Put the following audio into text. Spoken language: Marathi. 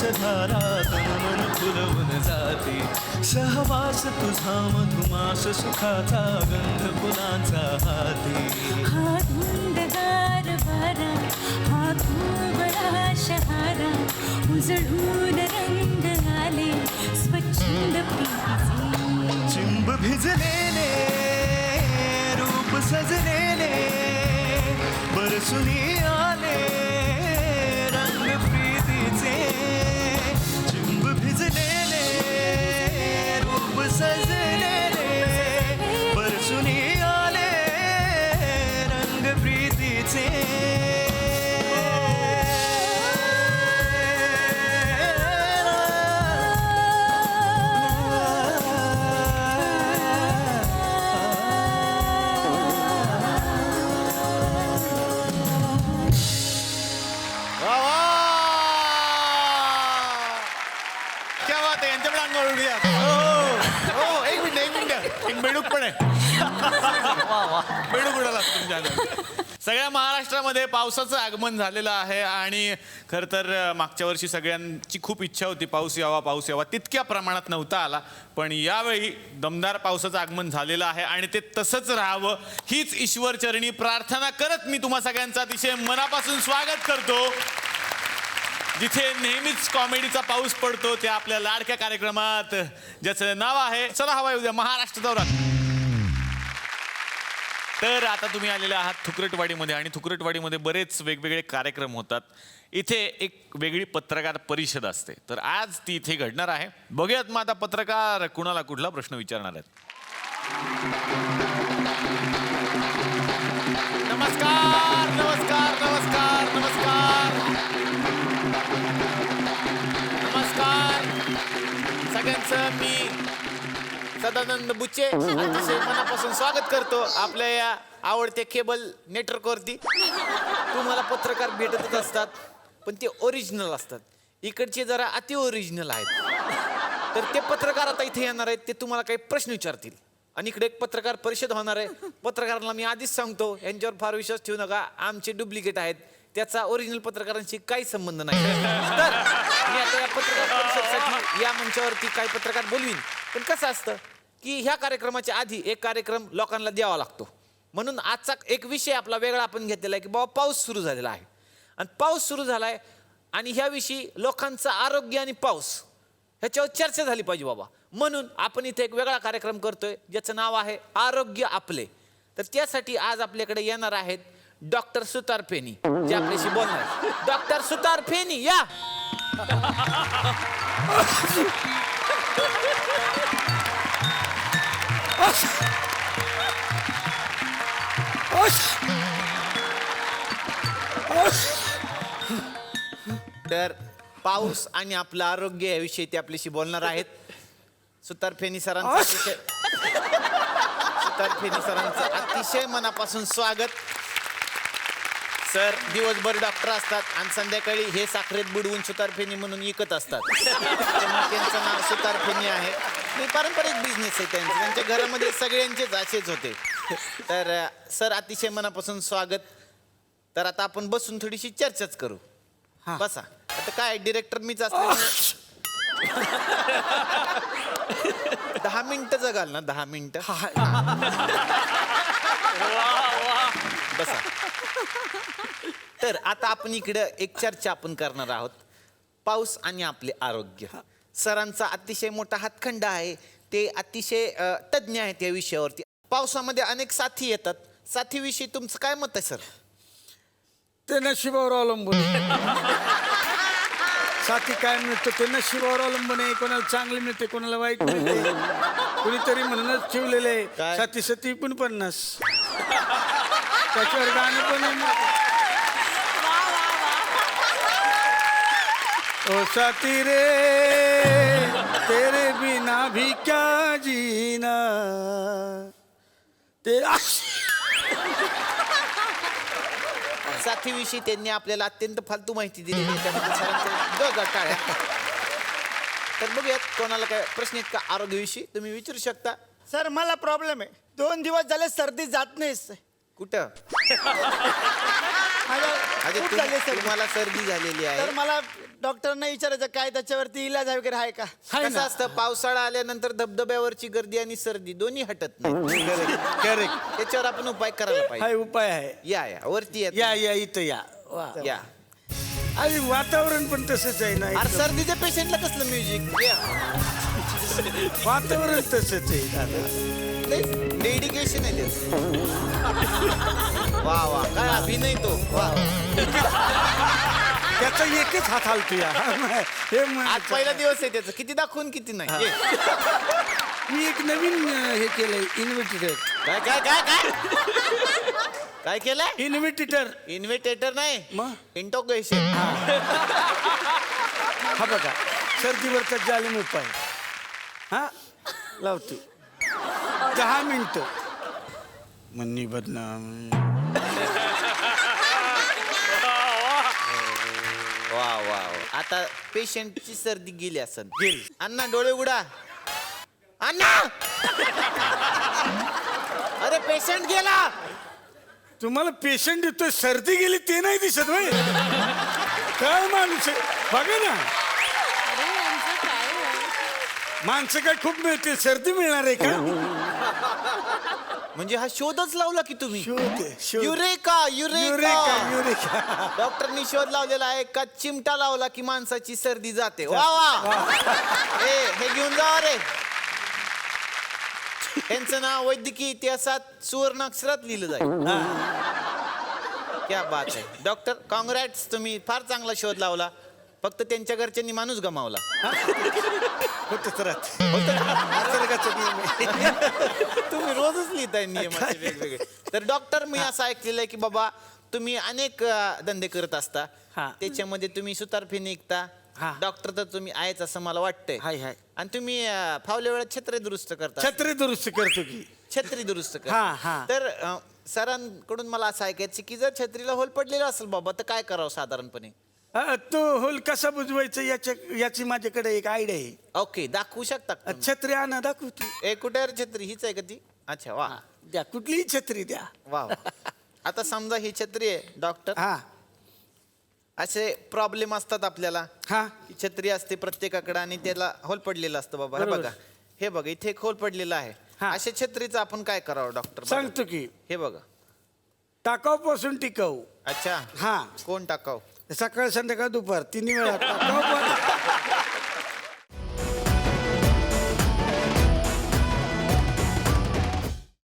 रसधारा तन मन फुलवून जाते. सहवास तुझा मधुमास सुखाचा गंध फुलांचा हाती. हा धुंदगार वारा हा खूबळा शहारा उजळून रंग आले स्वच्छंद प्रीतीचे. चिंब भिजलेले रूप सजलेले बरसुनी आले रंग प्रीतीचे. चिंब भिजलेले रूप सजलेले बरसुनी आले रंग प्रीतीचे. एक बेडूक पण आहे. बेडूक उडाला तुमच्या सगळ्या महाराष्ट्रामध्ये पावसाचं आगमन झालेलं आहे आणि खरं तर मागच्या वर्षी सगळ्यांची खूप इच्छा होती पाऊस यावा तितक्या प्रमाणात नव्हता आला. पण यावेळी दमदार पावसाचं आगमन झालेलं आहे आणि ते तसंच राहावं हीच ईश्वरचरणी प्रार्थना करत मी तुम्हा सगळ्यांचा अतिशय मनापासून स्वागत करतो. जिथे नेहमीच कॉमेडीचा पाऊस पडतो त्या आपल्या लाडक्या कार्यक्रमात ज्याचं नाव आहे चला हवा उद्या महाराष्ट्र दौरा. तर आता तुम्ही आलेले आहात थुकरटवाडीमध्ये आणि थुकरटवाडीमध्ये बरेच वेगवेगळे कार्यक्रम होतात. इथे एक वेगळी पत्रकार परिषद असते तर आज ती इथे घडणार आहे. बघूयात मग आता पत्रकार कुणाला कुठला प्रश्न विचारणार आहेत. नमस्कार नमस्कार नमस्कार नमस्कार नमस्कार सगळ्यांचं मी सदानंद बुच्चे अतिशय मनापासून स्वागत करतो आपल्या या आवडत्या केबल नेटवर्कवरती. तुम्हाला पत्रकार भेटतच असतात पण ते ओरिजिनल असतात. इकडचे जरा अति ओरिजिनल आहेत. तर ते पत्रकार आता इथे येणार आहेत ते तुम्हाला काही प्रश्न विचारतील आणि इकडे एक पत्रकार परिषद होणार आहे. पत्रकारांना मी आधीच सांगतो यांच्यावर फार विश्वास ठेवू नका. आमचे डुप्लिकेट आहेत त्याचा ओरिजिनल पत्रकारांशी काही संबंध नाही. तर मी आता या पत्रकार परिषदेसाठी या मंचावरती काही पत्रकार बोलवीन. पण कसं असतं की ह्या कार्यक्रमाच्या आधी एक कार्यक्रम लोकांना द्यावा लागतो म्हणून आजचा एक विषय आपला वेगळा आपण घेतलेला आहे की बाबा पाऊस सुरू झालेला आहे आणि पाऊस सुरू झालाय आणि ह्याविषयी लोकांचं आरोग्य आणि पाऊस ह्याच्यावर चर्चा झाली पाहिजे बाबा. म्हणून आपण इथे एक वेगळा कार्यक्रम करतोय ज्याचं नाव आहे आरोग्य आपले. तर त्यासाठी आज आपल्याकडे येणार आहेत डॉक्टर सुतार फेनी जे आपल्याशी बोलणार. डॉक्टर सुतार फेनी या. तर पाऊस आणि आपलं आरोग्य याविषयी ते आपल्याशी बोलणार आहेत. सुतार फेनी सरांचं अतिशय मनापासून स्वागत. सर दिवसभर डॉक्टर असतात आणि संध्याकाळी हे साखरेत बुडवून सुतारफेनी म्हणून विकत असतात. त्यांचं नाव सुतारफेनी आहे. पारंपरिक बिझनेस आहे त्यांचं. त्यांच्या घरामध्ये सगळ्यांचेच असेच होते. तर सर अतिशय मनापासून स्वागत. तर आता आपण बसून थोडीशी चर्चाच करू. बसा. आता काय डिरेक्टर मीच असल्यामुळे 10 मिनिटं जगाल ना 10 मिनिटं. बसा. तर आता आपण इकडे एक चर्चा आपण करणार आहोत पाऊस आणि आपले आरोग्य. सरांचा अतिशय मोठा हातखंडा आहे. ते अतिशय तज्ज्ञ आहेत या विषयावरती. पावसामध्ये अनेक साथी येतात. साथीविषयी तुमचं काय मत आहे सर? ते नशिबावर अवलंबून. साथी काय मिळतं ते नशिबावर अवलंबून आहे. कोणाला चांगली मिळते कोणाला वाईट मिळते. कुणीतरी म्हणूनच ठेवलेले साथी सती 49 त्याच्यावर गाणं पण ओ साथी रे तेरे बिना भी क्या जीना ते. साथीविषयी त्यांनी आपल्याला अत्यंत फालतू माहिती दिली. तर बघूयात कोणाला काय प्रश्न आहेत का आरोग्याविषयी तुम्ही विचारू शकता. सर मला प्रॉब्लेम आहे. 2 दिवस झाले सर्दी जात नाही. कुठं? म्हणजे खूप झाली सर्दी. तुम्हाला सर्दी झालेली आहे तर मला डॉक्टरांना विचारायचं काय त्याच्यावरती इलाज वगैरे आहे का? हाय कसं ना असतं पावसाळा आल्यानंतर धबधब्यावरची गर्दी आणि सर्दी दोन्ही हटत नाही करेक्ट त्याच्यावर आपण उपाय करायला पाहिजे हाय उपाय आहे या वरती या या इथं या वा या आणि वातावरण पण तसंच आहे ना अरे एकदम. सर्दीच्या पेशंटला कसलं म्युझिक या वातावरण तसंच आहे दादा डेडिकेशन आहे त्याचं वा वा काय अभिनय तो वा त्याचा एकच हात हालतो या हे आज पहिला दिवस आहे त्याचं किती दाखवून किती नाही ये. मी एक नवीन हे केलंय इन्व्हिटेटर काय काय काय काय काय केलंय इन्व्हिटेटर इन्व्हिटेटर नाही मग इंटोग्रेशन हा बघा सर्दीवरचा जालिम उपाय हा लावतो 10 मिनिटं मन्नी बदनाम वा वा वा. आता पेशंटची सर्दी गेली असन गेली. अण्णा डोळे उघडा अण्णा अरे पेशंट गेला तुम्हाला पेशंट येतोय सर्दी गेली ते नाही दिसत होय काय माणूस आहे बघा ना माणसं काय खूप मिळते सर्दी मिळणार आहे का म्हणजे हा शोधच लावला की तुम्ही शोध शोध युरेका युरेका युरेका युरेका डॉक्टरनी शोध लावलेला आहे का चिमटा लावला की माणसाची सर्दी जाते वा वा हे घेऊन जा रे यांचं नाव वैद्यकीय इतिहासात सुवर्णाक्षरात लिहिलं जाईल क्या बात आहे डॉक्टर कॉंग्रॅट्स तुम्ही फार चांगला शोध लावला फक्त त्यांच्या घरच्यांनी माणूस गमावला होतच राहत निसर्गाचा नियम आहे. तुम्ही रोजच लिहिताय नियमाचे वेगवेगळे तर डॉक्टर मी असं ऐकलेलं आहे की बाबा तुम्ही अनेक धंदे करत असता हा. त्याच्यामध्ये तुम्ही सुतारफी निघता हा. डॉक्टर तर तुम्ही आहेच असं मला वाटतंय हाय हाय आणि तुम्ही फावल्या वेळात छत्री दुरुस्त करता छत्री दुरुस्त करतो की छत्री दुरुस्त हा, करता हा. तर सरांकडून मला असं ऐकायचं की जर छत्रीला होल पडलेला असेल बाबा तर काय करावं साधारणपणे तो होल कसा बुजवायचा याची माझ्याकडे एक आयडिया आहे ओके दाखवू शकता का तुम्ही? छत्री आणा दाखवतो ए कुठे आहे रे छत्री हीच आहे का ती अच्छा वा द्या कुठलीही छत्री द्या वा वा. आता समजा ही छत्री आहे डॉक्टर हा असे प्रॉब्लेम असतात आपल्याला हा की छत्री असते प्रत्येकाकडे आणि त्याला होल पडलेलं असतं बाबा हे बरोबर. बघा हे बघा इथे एक होल पडलेला आहे हा. अशा छत्रीचं आपण काय करावं डॉक्टर बघा. सांगतो की हे बघा टाकाऊ पासून टिकाऊ अच्छा हा कोण टाकाव सकाळ संध्याकाळ दुपार 3 वेळा टाकाऊ